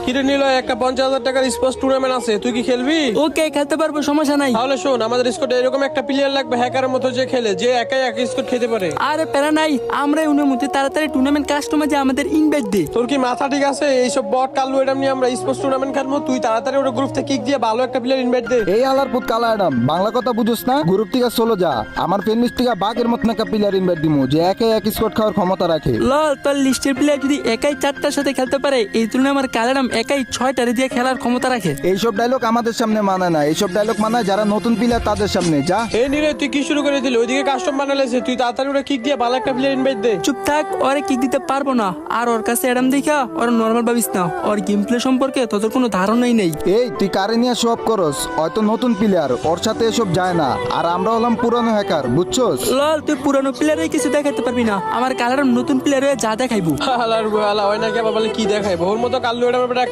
কিরে নিল একটা 50,000 টাকার স্পোর্টস টুর্নামেন্ট আছে, তুই কি খেলবি? ওকে, খেলতে পারবো, সমস্যা নাই। তাহলে শোন, আমাদের স্কোয়াডে এরকম একটা প্লেয়ার লাগবে হ্যাকারের মতো যে খেলে, যে একাই এক স্কোয়াড খেতে পারে। আরে প্যারা নাই, আমরা অনুমতি তাড়াতাড়ি টুর্নামেন্ট কাস্টমার যে আমাদের ইনভাইট দে। তোর কি মাথা ঠিক আছে? এইসব বট কালু এডাম নিয়ে আমরা স্পোর্টস টুর্নামেন্ট খেলবো? তুই তাড়াতাড়ি ওটা গ্রুপ থেকে কিক দিয়ে ভালো একটা প্লেয়ার ইনভাইট দে। এই আলার পুত কালা অ্যাডাম, বাংলা কথা বুঝোস না? গ্রুপ থেকে চলো যা, আমার ফ্রেন্ড লিস্ট থেকে বাঘের মতন একটা প্লেয়ার ইনভাইট দিমু যে একে এক স্কোয়াড খাওয়ার ক্ষমতা রাখে। লল, তোর লিস্টের প্লেয়ার যদি একাই 4টার সাথে খেলতে পারে, এই তুলনায় আমার কালারাম একাই 6টারে দিয়ে খেলার ক্ষমতা রাখে। এইসব ডায়লগ আমাদের সামনে মানায় না, এইসব ডায়লগ মানায় যারা নতুন প্লেয়ার তাদের সামনে। যা এই নিরে তুই কি শুরু করে দিলি? ওইদিকে কাস্টম বানালেছে, তুই তাড়াতাড়ি ওটা কিক দিয়ে ভালো একটা প্লেয়ার ইনভাইট দে। চুপ থাক, ওরে কিক দিতে পারবো না। আর ওর কাছে অ্যাডাম দেখা ওর নর্মাল ভাবিস না, ওর গেম প্লে সম্পর্কে তোদের কোনো ধারণাই নেই। এই তুই কারে নিয়ে সব করস? হয়তো নতুন প্লেয়ার, ওর সাথে এসব যায় না। আর আমরা হলাম পুরানো হ্যাকার, বুঝছস? লল, তুই পুরানো প্লেয়ারে কিছু দেখাতে পারবি না, আমার কালারাম নতুন প্লেয়ার হয়ে যা দেখাইবো। হালার গোয়ালা হয় নাকি আবার বলে কি দেখায়? ওর মতো কালু এডাম